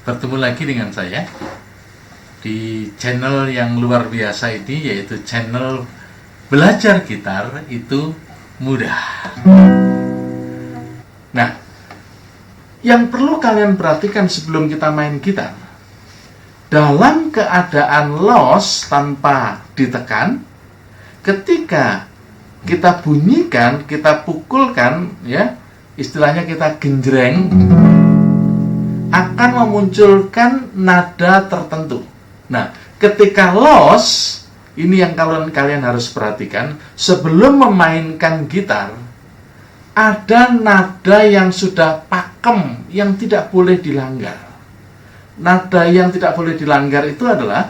Bertemu lagi dengan saya di channel yang luar biasa ini, yaitu channel Belajar Gitar Itu Mudah. Nah, yang perlu kalian perhatikan sebelum kita main gitar, dalam keadaan loss tanpa ditekan, ketika kita bunyikan, kita pukulkan, ya, istilahnya kita genjreng, akan memunculkan nada tertentu. Nah, ketika loss, ini yang kalian harus perhatikan. Sebelum memainkan gitar, ada nada yang sudah pakem, yang tidak boleh dilanggar. Nada yang tidak boleh dilanggar itu adalah,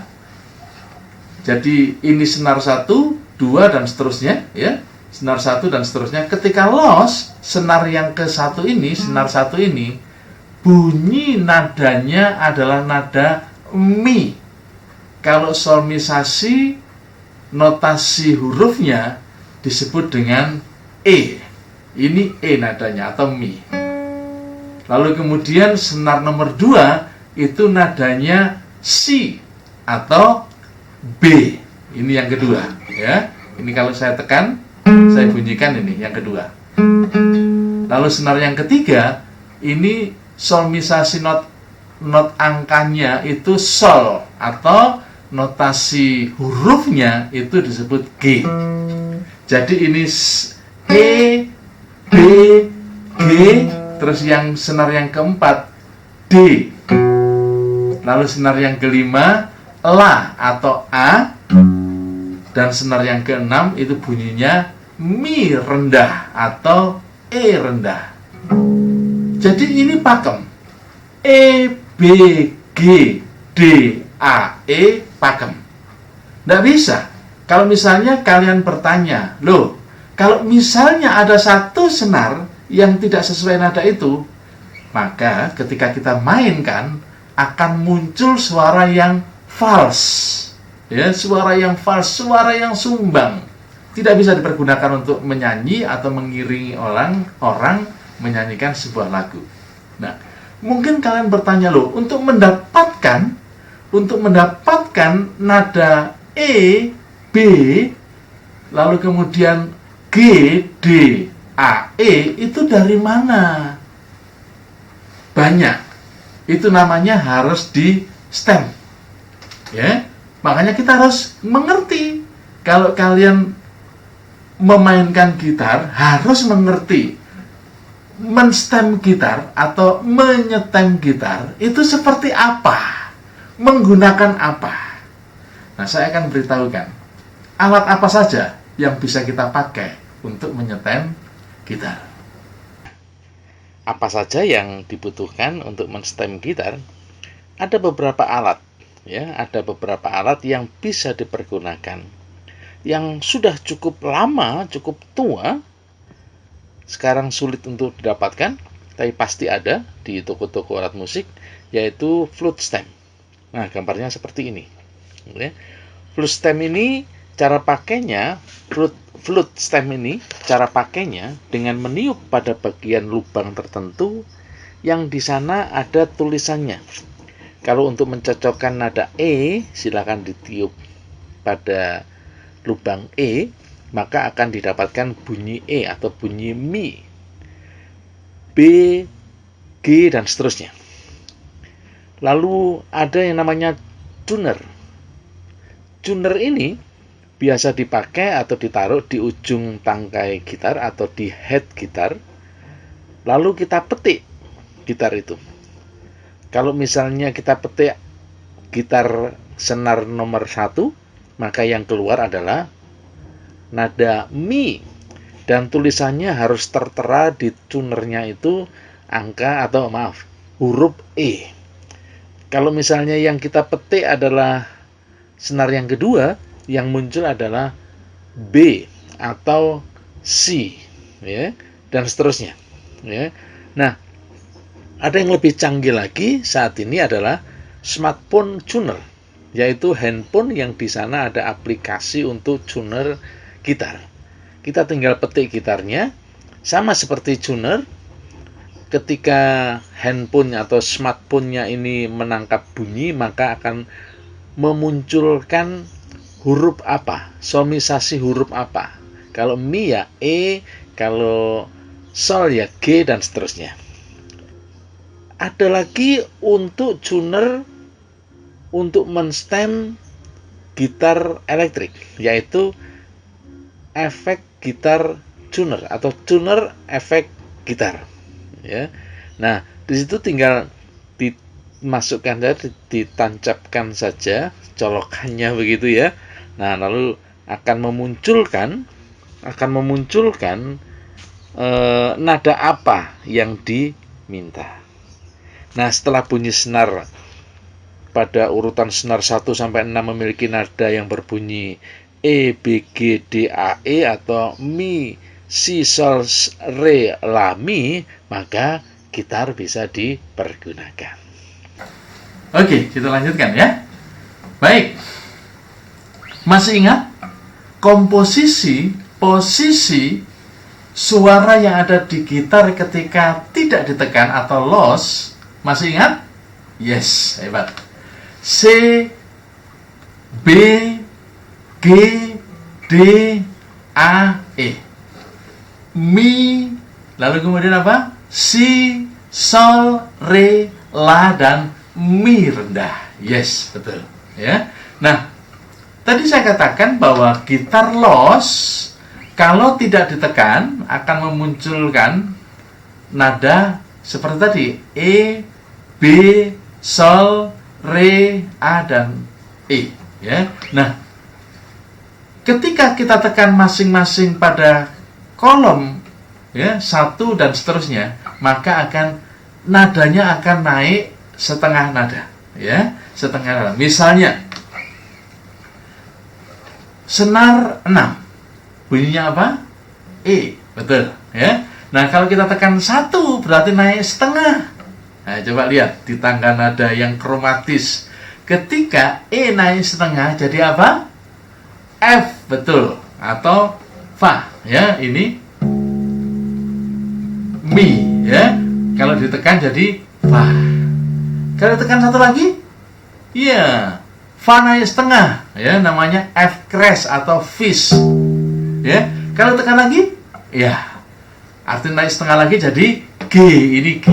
jadi ini senar 1, 2, dan seterusnya, ya. Senar 1 dan seterusnya. Ketika loss, senar yang ke-1 ini, senar 1 ini, bunyi nadanya adalah nada mi. Kalau solmisasi, notasi hurufnya disebut dengan E. Ini E nadanya atau mi. Lalu kemudian senar nomor 2 itu nadanya si atau B. Ini yang kedua, ya. Ini kalau saya tekan, saya bunyikan, ini yang kedua. Lalu senar yang ketiga, ini solmisasi not angkanya itu sol, atau notasi hurufnya itu disebut G. Jadi ini E, B, G, terus yang senar yang keempat D. Lalu senar yang kelima La atau A, dan senar yang keenam itu bunyinya Mi rendah atau E rendah. Jadi ini pakem. E, B, G, D, A, E, pakem. Nggak bisa. Kalau misalnya kalian bertanya, loh, kalau misalnya ada satu senar yang tidak sesuai nada itu, maka ketika kita mainkan, akan muncul suara yang false. Ya, suara yang false, suara yang sumbang. Tidak bisa dipergunakan untuk menyanyi atau mengiringi orang menyanyikan sebuah lagu. Nah, mungkin kalian bertanya, loh, untuk mendapatkan nada E, B, lalu kemudian G, D, A, E, itu dari mana? Banyak. Itu namanya harus di stem. Ya, makanya kita harus mengerti. Kalau kalian memainkan gitar, harus mengerti menstem gitar atau menyetem gitar itu seperti apa, menggunakan apa. Nah, saya akan beritahukan alat apa saja yang bisa kita pakai untuk menyetem gitar. Apa saja yang dibutuhkan untuk menstem gitar? Ada beberapa alat, ya, ada beberapa alat yang bisa dipergunakan, yang sudah cukup lama, cukup tua, sekarang sulit untuk didapatkan, tapi pasti ada di toko-toko alat musik, yaitu flute stem. Nah, gambarnya seperti ini. Flute stem ini, cara pakainya, flute stem ini, cara pakainya dengan meniup pada bagian lubang tertentu yang di sana ada tulisannya. Kalau untuk mencocokkan nada E, silakan ditiup pada lubang E, maka akan didapatkan bunyi E atau bunyi Mi, B, G, dan seterusnya. Lalu ada yang namanya tuner. Tuner ini biasa dipakai atau ditaruh di ujung tangkai gitar atau di head gitar. Lalu kita petik gitar itu. Kalau misalnya kita petik gitar senar nomor 1, maka yang keluar adalah nada Mi, dan tulisannya harus tertera di tunernya itu huruf E. Kalau misalnya yang kita petik adalah senar yang kedua, yang muncul adalah B atau C, ya, dan seterusnya, ya. Nah, ada yang lebih canggih lagi saat ini adalah smartphone tuner, yaitu handphone yang di sana ada aplikasi untuk tuner gitar. Kita tinggal petik gitarnya, sama seperti tuner. ketika handphone atau smartphone-nya ini menangkap bunyi, maka akan memunculkan huruf apa, somisasi huruf apa. Kalau mi ya E, kalau sol ya G, dan seterusnya. Ada lagi untuk tuner untuk menstem gitar elektrik, yaitu efek gitar tuner atau tuner efek gitar. Ya. Nah, di situ tinggal dimasukkan saja, ditancapkan saja colokannya begitu ya. Nah, lalu akan memunculkan nada apa yang diminta. Nah, setelah bunyi senar pada urutan senar 1 sampai 6 memiliki nada yang berbunyi E, B, G, D, A, E atau Mi, Si, Sol, Re, La, Mi, maka gitar bisa dipergunakan. Oke, kita lanjutkan ya. Baik. Masih ingat posisi suara yang ada di gitar ketika tidak ditekan atau loss? Masih ingat? Yes, hebat. C, B, G, D, A, E. Mi, lalu kemudian apa? Si, Sol, Re, La, dan Mi rendah. Yes, betul. Ya. Nah, tadi saya katakan bahwa gitar loss kalau tidak ditekan akan memunculkan nada seperti tadi, E, B, Sol, Re, A, dan E. Ya. Nah, ketika kita tekan masing-masing pada kolom, ya, 1 dan seterusnya, maka nadanya akan naik setengah nada, ya, setengah nada. Misalnya, senar 6, bunyinya apa? E, betul, ya. Nah, kalau kita tekan 1 berarti naik setengah. Nah, coba lihat di tangga nada yang kromatis. Ketika E naik setengah jadi apa? F, betul, atau Fa, ya, ini Mi, ya. Kalau ditekan jadi Fa. Kalau tekan satu lagi, ya, Fa naik setengah, ya, namanya F crash atau Fis, ya. Kalau tekan lagi, ya, artinya naik setengah lagi jadi G, ini G,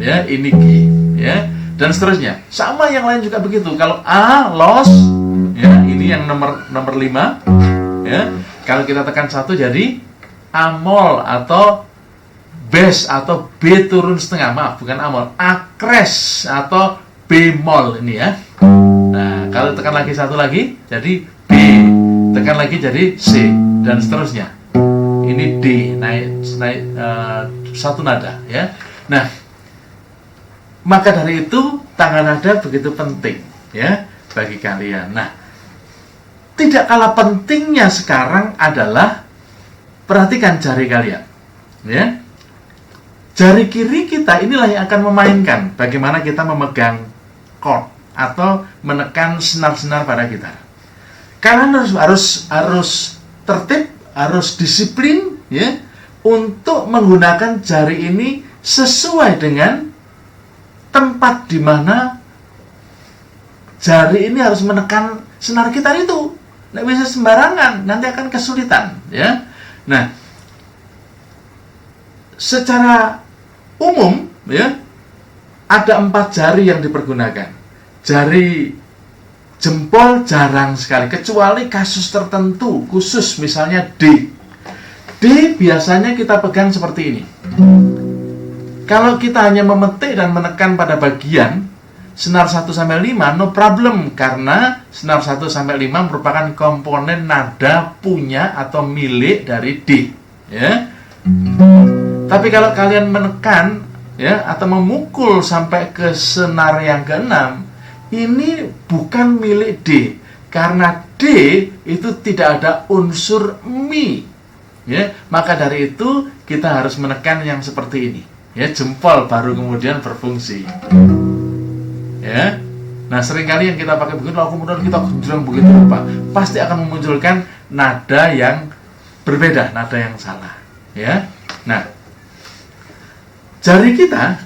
ya, ini G, ya, dan seterusnya. Sama yang lain juga begitu. Kalau A loss, ya, ini yang nomor 5, ya. Kalau kita tekan 1 jadi A mol atau bass atau B turun setengah, maaf, bukan A mol, A crash atau B mol ini ya. Nah, kalau tekan lagi 1 lagi jadi B, tekan lagi jadi C, dan seterusnya. Ini D, naik 1 nada, ya. Nah, maka dari itu tangga nada begitu penting, ya, bagi kalian. Nah, tidak kalah pentingnya sekarang adalah perhatikan jari kalian, ya. Jari kiri kita inilah yang akan memainkan bagaimana kita memegang chord atau menekan senar-senar pada gitar. Kalian harus tertib, harus disiplin, ya, untuk menggunakan jari ini sesuai dengan tempat di mana jari ini harus menekan senar gitar itu. Nggak bisa sembarangan, nanti akan kesulitan, ya. Nah, secara umum, ya, ada 4 jari yang dipergunakan. Jari jempol jarang sekali, kecuali kasus tertentu khusus, misalnya D. D biasanya kita pegang seperti ini. Kalau kita hanya memetik dan menekan pada bagian senar 1-5, no problem, karena senar 1-5 merupakan komponen nada punya atau milik dari D, ya. Tapi kalau kalian menekan, ya, atau memukul sampai ke senar yang ke-6, ini bukan milik D, karena D itu tidak ada unsur mi, ya. Maka dari itu kita harus menekan yang seperti ini, ya, jempol baru kemudian berfungsi, ya. Nah, seringkali yang kita pakai begitu, lalu kemudian kita genjreng begitu rupa, pasti akan memunculkan nada yang berbeda, nada yang salah, ya. Nah, Jari kita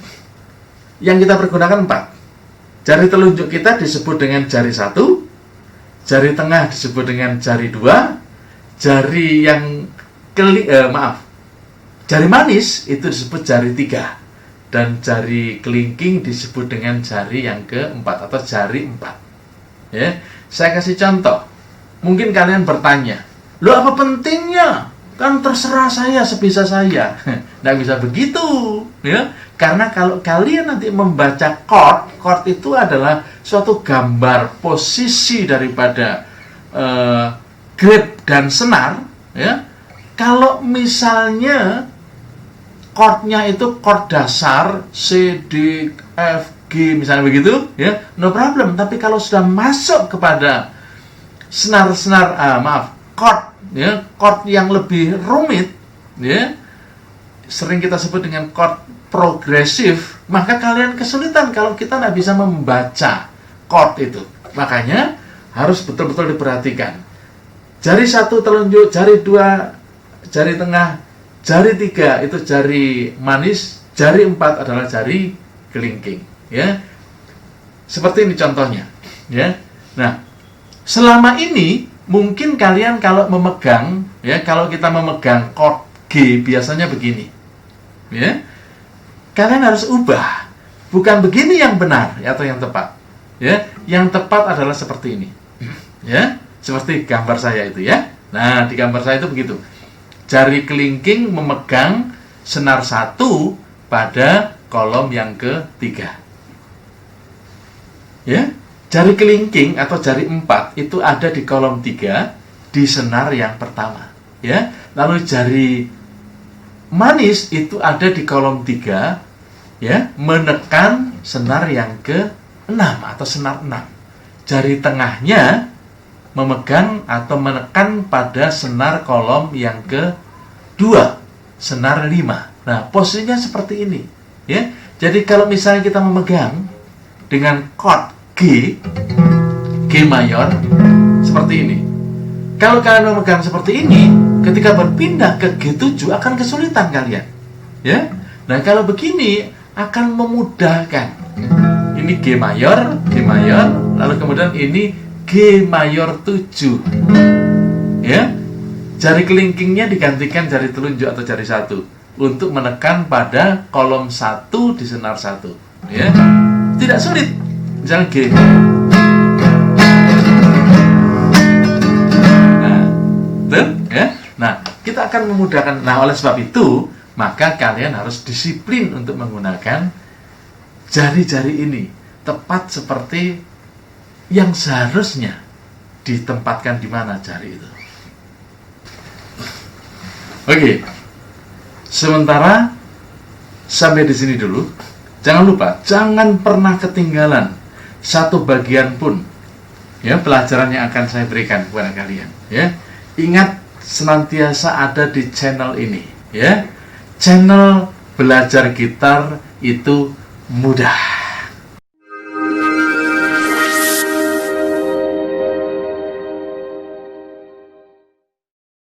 yang kita pergunakan 4. Jari telunjuk kita disebut dengan jari 1, jari tengah disebut dengan jari 2, jari yang jari manis itu disebut jari 3, dan jari kelingking disebut dengan jari yang keempat atau jari 4. Ya, saya kasih contoh. Mungkin kalian bertanya, "Loh, apa pentingnya? Kan terserah saya, sebisa saya." Nggak bisa begitu, ya. Karena kalau kalian nanti membaca chord itu adalah suatu gambar posisi daripada grip dan senar, ya. Kalau misalnya chordnya itu chord dasar C, D, F, G misalnya begitu, ya, no problem. Tapi kalau sudah masuk kepada chord, ya, chord yang lebih rumit, ya, sering kita sebut dengan chord progresif, maka kalian kesulitan kalau kita tidak bisa membaca chord itu. Makanya harus betul-betul diperhatikan. Jari 1 telunjuk, jari 2 jari tengah, jari 3 itu jari manis, jari 4 adalah jari kelingking, ya. Seperti ini contohnya, ya. Nah, selama ini mungkin kalian kalau memegang, ya, kalau kita memegang chord G biasanya begini, ya. Kalian harus ubah, bukan begini yang benar, ya, atau yang tepat, ya. Yang tepat adalah seperti ini, ya, seperti gambar saya itu, ya. Nah, di gambar saya itu begitu. Jari kelingking memegang senar 1 pada kolom yang ketiga, ya. Jari kelingking atau jari 4 itu ada di kolom 3 di senar yang pertama, ya. Lalu jari manis itu ada di kolom 3, ya, menekan senar yang ke-6 atau senar 6. Jari tengahnya memegang atau menekan pada senar kolom yang ke-2, senar 5. Nah, posisinya seperti ini, ya. Jadi kalau misalnya kita memegang dengan chord G mayor seperti ini. Kalau kalian memegang seperti ini, ketika berpindah ke G7 akan kesulitan kalian, ya. Nah, kalau begini akan memudahkan. Ini G mayor, lalu kemudian ini G mayor 7, ya. Jari kelingkingnya digantikan jari telunjuk atau jari 1 untuk menekan pada kolom 1 di senar 1, ya. Tidak sulit. Misalnya G. Ya. Nah, kita akan memudahkan. Nah, oleh sebab itu, maka kalian harus disiplin untuk menggunakan jari-jari ini tepat seperti yang seharusnya ditempatkan di mana jari itu. Oke. Sementara sampai di sini dulu. Jangan lupa, jangan pernah ketinggalan satu bagian pun, ya, pelajaran yang akan saya berikan kepada kalian, ya. Ingat, senantiasa ada di channel ini, ya. Channel belajar gitar itu mudah.